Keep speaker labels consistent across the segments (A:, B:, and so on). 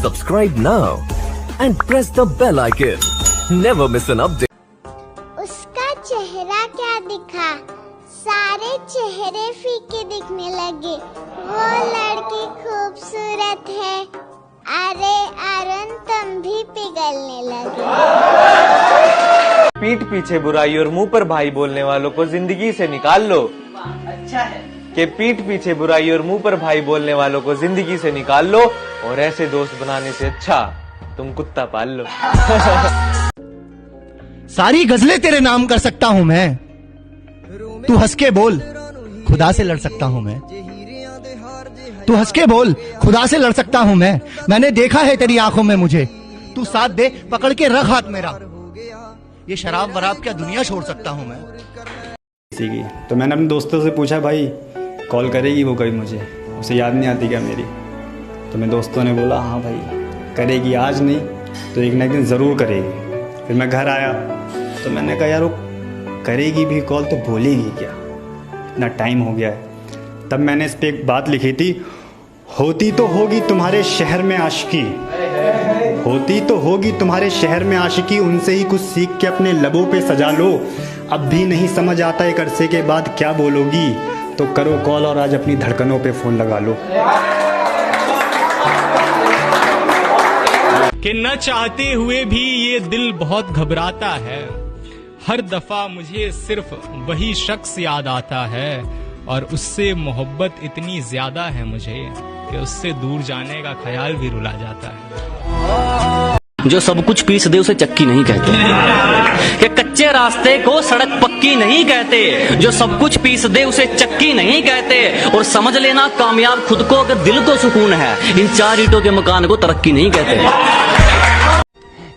A: Subscribe now and press the bell icon. Never miss an update.
B: उसका चेहरा क्या दिखा, सारे चेहरे फीके दिखने लगे। वो लड़की खूबसूरत है, अरे अरुण तुम भी पिघलने लगे।
C: पीठ पीछे बुराई और मुंह पर भाई बोलने वालों को जिंदगी से निकाल लो। अच्छा है कि पीठ पीछे बुराई और मुंह पर भाई बोलने वालों को जिंदगी से निकाल लो, और ऐसे दोस्त बनाने से अच्छा तुम कुत्ता पाल लो।
D: सारी गजलें तेरे नाम कर सकता हूँ मैं, तू हंस के बोल खुदा से लड़ सकता हूँ मैं। तू हंस के बोल खुदा से लड़ सकता हूँ मैं। मैंने देखा है तेरी आंखों में मुझे, तू साथ दे पकड़ के रख हाथ मेरा। ये शराब वराब क्या दुनिया छोड़ सकता हूँ मैं।
E: की तो मैंने अपने दोस्तों से पूछा, भाई कॉल करेगी वो कभी मुझे, उसे याद नहीं आती क्या मेरी? तो मेरे दोस्तों ने बोला हाँ भाई करेगी, आज नहीं तो एक ना एक दिन ज़रूर करेगी। फिर मैं घर आया तो मैंने कहा यार वो करेगी भी कॉल तो बोलेगी क्या, इतना टाइम हो गया है। तब मैंने इस पर एक बात लिखी थी, होती तो होगी तुम्हारे शहर में आशिकी, होती तो होगी तुम्हारे शहर में आशिकी, उनसे ही कुछ सीख के अपने लबों पे सजा लो। अब भी नहीं समझ आता एक अरसे के बाद क्या बोलोगी, तो करो कॉल और आज अपनी धड़कनों पे फोन लगा लो।
F: कि न चाहते हुए भी ये दिल बहुत घबराता है, हर दफा मुझे सिर्फ वही शख्स याद आता है, और उससे मोहब्बत इतनी ज्यादा है मुझे कि उससे दूर जाने का ख्याल भी रुला जाता है।
G: जो सब कुछ पीस दे उसे चक्की नहीं कहते, कि कच्चे रास्ते को सड़क पक्की नहीं कहते। जो सब कुछ पीस दे उसे चक्की नहीं कहते, और समझ लेना कामयाब खुद को अगर दिल को सुकून है, इन 4 ईंटों के मकान को तरक्की नहीं कहते।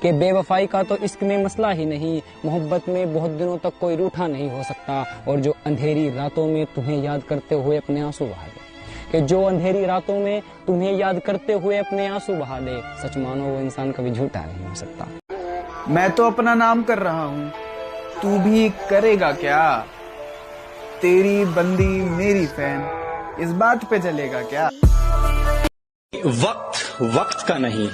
H: कि बेवफाई का तो इश्क में मसला ही नहीं, मोहब्बत में बहुत दिनों तक कोई रूठा नहीं हो सकता, और जो अंधेरी रातों में तुम्हें याद करते हुए अपने आंसू बहा दे, कि जो अंधेरी रातों में तुम्हें याद करते हुए अपने आंसू बहा दे, सच मानो वो इंसान कभी झूठा नहीं हो सकता।
I: मैं तो अपना नाम कर रहा हूँ, तू भी करेगा क्या? तेरी बंदी मेरी फैन, इस बात पे चलेगा क्या?
J: वक्त वक्त का नहीं,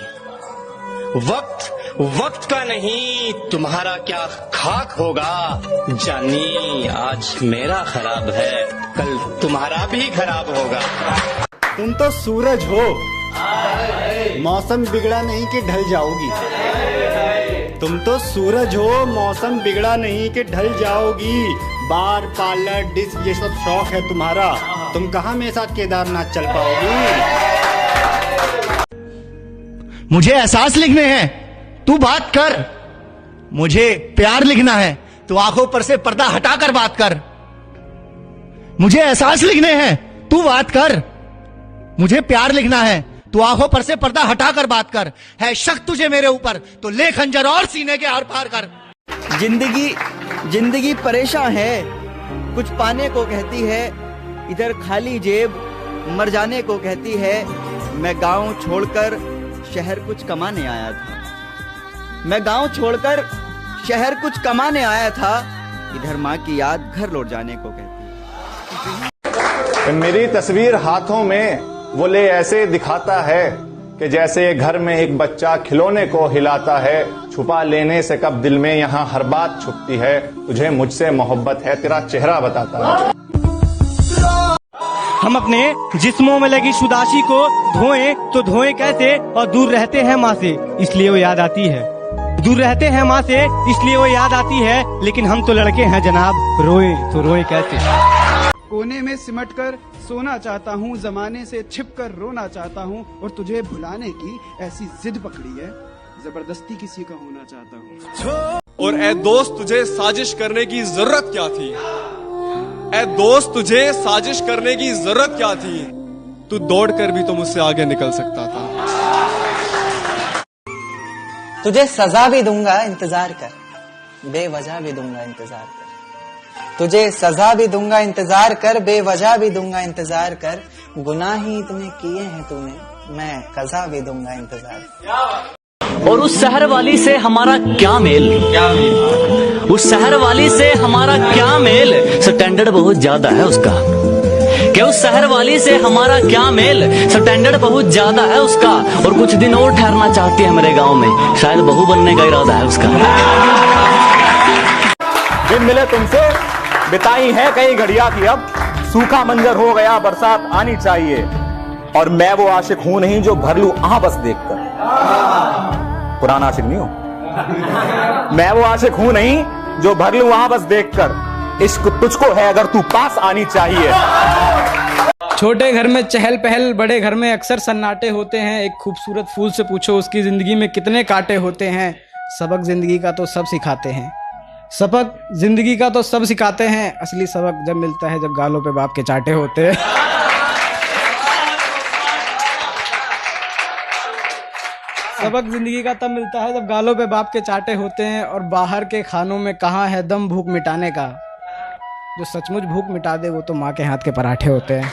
J: वक्त वक्त का नहीं, तुम्हारा क्या खाक होगा जानी। आज मेरा खराब है, कल तुम्हारा भी खराब होगा।
E: तुम तो सूरज हो, मौसम बिगड़ा नहीं कि ढल जाओगी। तुम तो सूरज हो, मौसम बिगड़ा नहीं कि ढल जाओगी। बार पार्लर डिश ये सब शौक है तुम्हारा, तुम कहाँ मेरे साथ केदारनाथ चल पाओगी?
D: मुझे एहसास लिखने हैं, तू बात कर। मुझे प्यार लिखना है, तू आंखों पर से पर्दा हटाकर बात कर। मुझे एहसास लिखने हैं, तू बात कर। मुझे प्यार लिखना है, तू आंखों पर से पर्दा हटाकर बात कर। है शक तुझे मेरे ऊपर तो ले खंजर और सीने के आर पार कर।
K: जिंदगी परेशान है, कुछ पाने को कहती है, इधर खाली जेब मर जाने को कहती है। मैं गांव छोड़कर शहर कुछ कमाने आया था, मैं गांव छोड़कर शहर कुछ कमाने आया था, इधर माँ की याद घर लौट जाने को कहती है।
L: मेरी तस्वीर हाथों में वो ले ऐसे दिखाता है कि जैसे घर में एक बच्चा खिलौने को हिलाता है। छुपा लेने से कब दिल में यहाँ हर बात छुपती है, तुझे मुझसे मोहब्बत है तेरा चेहरा बताता है।
F: हम अपने जिस्मों में लगी शुदाशी को धोएं तो धोएं कैसे, और दूर रहते हैं माँ से इसलिए वो याद आती है। दूर रहते हैं माँ से इसलिए वो याद आती है, लेकिन हम तो लड़के हैं जनाब, रोए तो रोए कैसे।
I: कोने में सिमट कर सोना चाहता हूँ, जमाने से छिप कर रोना चाहता हूँ, और तुझे भुलाने की ऐसी जिद पकड़ी है, जबरदस्ती किसी का होना चाहता हूँ।
M: और ए दोस्त तुझे साजिश करने की जरूरत क्या थी? ए दोस्त तुझे साजिश करने की जरूरत क्या थी? तू दौड़ कर भी तो मुझसे आगे निकल सकता था।
K: तुझे सजा भी दूंगा इंतजार कर, बेवजह भी दूंगा इंतजार कर। तुझे सजा भी दूंगा इंतजार कर, बेवजह भी दूंगा इंतजार कर। गुनाह ही इतने किए हैं तूने, मैं कज़ा भी दूंगा इंतजार।
G: और उस शहर वाली से हमारा क्या मेल, उस शहर वाली से हमारा क्या मेल, स्टैंडर्ड बहुत ज्यादा है उसका, कि उस शहर वाली से हमारा क्या मेल, स्टैंडर्ड बहुत ज्यादा है उसका, और कुछ दिन और ठहरना चाहती है मेरे गांव में, शायद बहू बनने का इरादा है उसका।
L: दिन मिले तुमसे बिताई है कई घड़िया की, अब सूखा मंजर हो गया, बरसात आनी चाहिए। और मैं वो आशिक हूं नहीं जो भर लूं आह बस देखकर, पुराना आशिक नहीं हूं। मैं वो आशिक हूं नहीं जो भर लूं आह बस देखकर, इश्क तुझको है अगर तू पास आनी चाहिए।
H: छोटे घर में चहल पहल, बड़े घर में अक्सर सन्नाटे होते हैं। एक खूबसूरत फूल से पूछो उसकी जिंदगी में कितने कांटे होते हैं। सबक जिंदगी का तो सब सिखाते हैं, सबक जिंदगी का तो सब सिखाते हैं, असली सबक जब मिलता है जब गालों पे बाप के चाटे होते हैं। सबक जिंदगी का तब मिलता है जब गालों पे बाप के चाटे होते हैं। और बाहर के खानों में कहाँ है दम भूख मिटाने का, जो सचमुच भूख मिटा दे वो तो माँ के हाथ के पराठे होते हैं।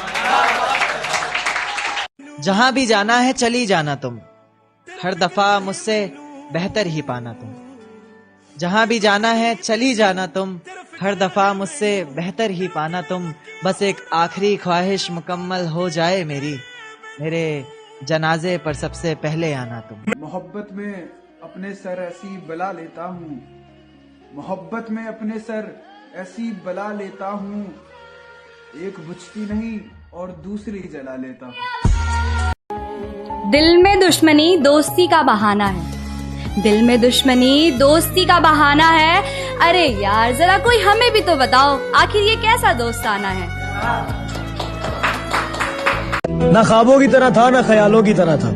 N: जहां भी जाना है चली जाना तुम, हर दफा मुझसे बेहतर ही पाना तुम। जहां भी जाना है चली जाना तुम, हर दफा मुझसे बेहतर ही पाना तुम। बस एक आखिरी ख्वाहिश मुकम्मल हो जाए मेरी, मेरे जनाजे पर सबसे पहले आना तुम।
I: मोहब्बत में अपने सर ऐसी बला लेता हूँ, मोहब्बत में अपने सर ऐसी बला लेता हूँ, एक बुझती नहीं और दूसरी जला लेता हूँ।
O: दिल में दुश्मनी दोस्ती का बहाना है, दिल में दुश्मनी दोस्ती का बहाना है। अरे यार जरा कोई हमें भी तो बताओ, आखिर ये कैसा दोस्ताना है।
P: ना ख्वाबों की तरह था ना ख्यालों की तरह था,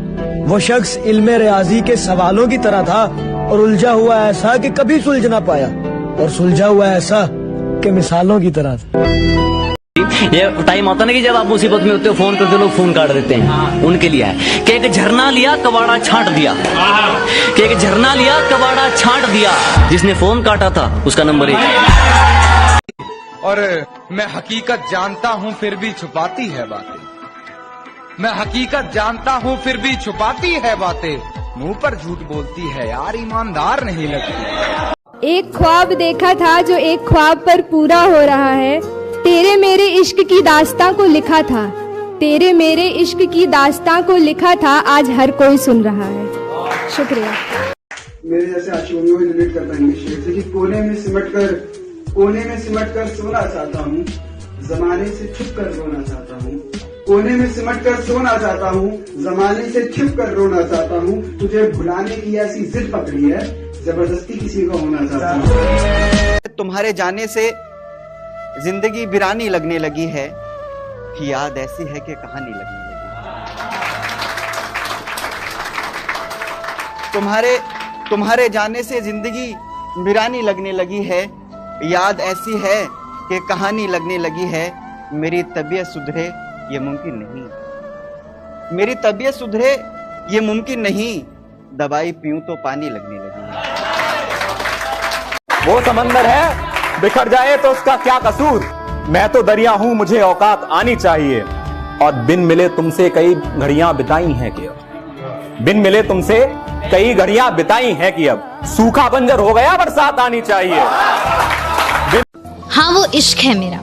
P: वो शख्स इल्मे रियाजी के सवालों की तरह था, और उलझा हुआ ऐसा कि कभी सुलझ ना पाया, और सुलझा हुआ ऐसा कि मिसालों की तरह था।
G: ये टाइम आता ना कि जब आप मुसीबत में होते हो, फोन करते लोग फोन काट देते हैं, उनके लिए है कि एक झरना लिया कबाड़ा छांट दिया, कि एक झरना लिया कबाड़ा छांट दिया, जिसने फोन काटा था उसका नंबर 1।
Q: और मैं हकीकत जानता हूँ फिर भी छुपाती है बातें, मैं हकीकत जानता हूँ फिर भी छुपाती है बातें, मुंह पर झूठ बोलती है यार ईमानदार नहीं लगती।
R: एक ख्वाब देखा था जो एक ख्वाब पर पूरा हो रहा है, तेरे मेरे इश्क की दास्तां को लिखा था, तेरे मेरे इश्क की दास्तां को लिखा था, आज हर कोई सुन रहा है। शुक्रिया।
I: मेरे जैसे आशिकों को रिलेट करता है शेर से कि कोने में सिमट कर सोना चाहता हूँ, जमाने से छुप कर रोना चाहता हूँ। कोने में सिमट कर सोना चाहता हूँ, जमाने से छिप कर रोना चाहता हूँ। तुझे भुलाने की ऐसी जिद पकड़ी है, जबरदस्ती किसी का होना चाहता हूँ।
K: तुम्हारे जाने से जिंदगी वीरानी लगने लगी है, याद ऐसी है कि कहानी लगने लगी। तुम्हारे जाने से जिंदगी वीरानी लगने लगी है, याद ऐसी है कि कहानी लगने लगी है। मेरी तबीयत सुधरे ये मुमकिन नहीं, मेरी तबीयत सुधरे ये मुमकिन नहीं, दवाई पीऊं तो पानी लगने लगी है।
L: वो समंदर है बिखर जाए तो उसका क्या कसूर, मैं तो दरिया हूं मुझे औकात आनी चाहिए। और बिन मिले तुमसे कई घड़ियां बिताई हैं कि अब, बिन मिले तुमसे कई घड़ियां बिताई हैं कि अब सूखा बंजर हो गया बरसात आनी चाहिए।
S: हाँ वो इश्क है मेरा,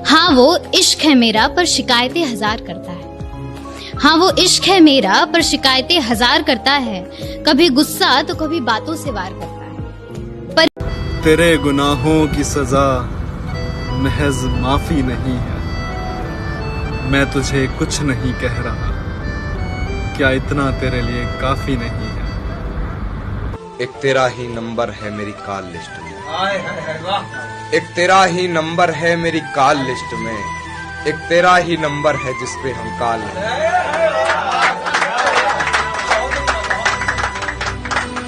S: हाँ वो इश्क है मेरा पर शिकायतें हजार करता है। हाँ वो इश्क है मेरा पर शिकायतें हजार करता है, कभी गुस्सा तो कभी बातों से वार करता है। पर
M: तेरे गुनाहों की सजा महज माफी नहीं है, मैं तुझे कुछ नहीं कह रहा, क्या इतना तेरे लिए काफी नहीं है।
Q: एक तेरा ही नंबर है मेरी कॉल लिस्ट में, एक तेरा ही नंबर है मेरी कॉल लिस्ट में, एक तेरा ही नंबर है जिसपे हम कॉल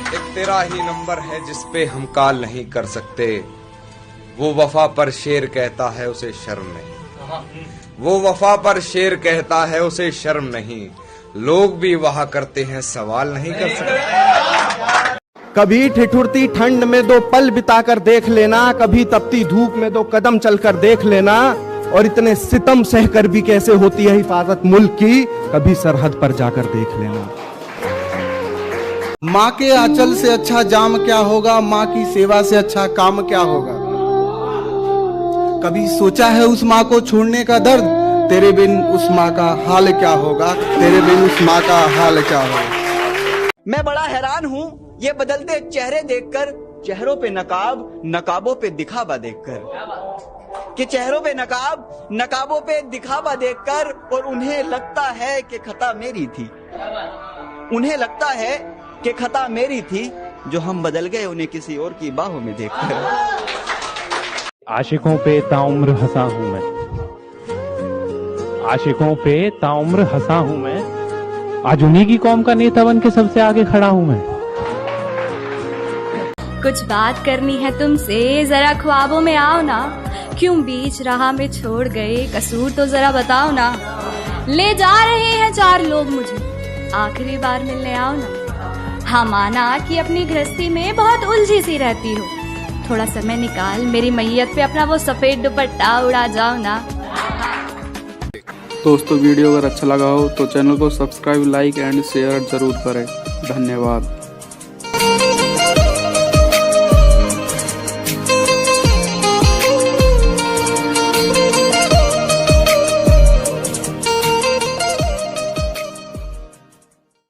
Q: एक तेरा ही नंबर है जिसपे हम कॉल नहीं कर सकते। वो वफा पर शेर कहता है उसे शर्म नहीं, वो वफा पर शेर कहता है उसे शर्म नहीं, लोग भी वहा करते हैं सवाल नहीं कर सकते।
T: कभी ठिठुरती ठंड में 2 पल बिताकर देख लेना, कभी तपती धूप में 2 कदम चलकर देख लेना, और इतने सितम सहकर भी कैसे होती है हिफाजत मुल्क की, कभी सरहद पर जाकर देख लेना।
P: माँ के आंचल से अच्छा जाम क्या होगा, माँ की सेवा से अच्छा काम क्या होगा। कभी सोचा है उस माँ को छोड़ने का दर्द,
T: तेरे बिन उस माँ का हाल क्या होगा, तेरे बिन उस माँ का हाल क्या होगा।
K: मैं बड़ा हैरान हूँ ये बदलते चेहरे देखकर, चेहरों पे नकाब, नकाबों पे दिखावा देखकर, कि चेहरों पे नकाब, नकाबों पे दिखावा देखकर, और उन्हें लगता है कि खता मेरी थी, उन्हें लगता है कि खता मेरी थी, जो हम बदल गए उन्हें किसी और की बाहों में देखकर।
U: आशिकों पे ताउम्र हंसा हूं मैं, आशिकों पे ताउम्र हंसा हूं मैं, आज उन्हीं की कौम का नेता बन के सबसे आगे खड़ा हूं मैं।
O: कुछ बात करनी है तुमसे, जरा ख्वाबों में आओ ना, क्यों बीच राह में छोड़ गए, कसूर तो जरा बताओ ना। ले जा रहे हैं 4 लोग मुझे, आखिरी बार मिलने आओ ना। हाँ माना कि अपनी गृहस्थी में बहुत उलझी सी रहती हो, थोड़ा समय निकाल मेरी मैयत पे अपना वो सफेद दुपट्टा उड़ा जाओ ना।
V: दोस्तों वीडियो अगर अच्छा लगा हो तो चैनल को सब्सक्राइब, लाइक एंड शेयर जरूर करें। धन्यवाद।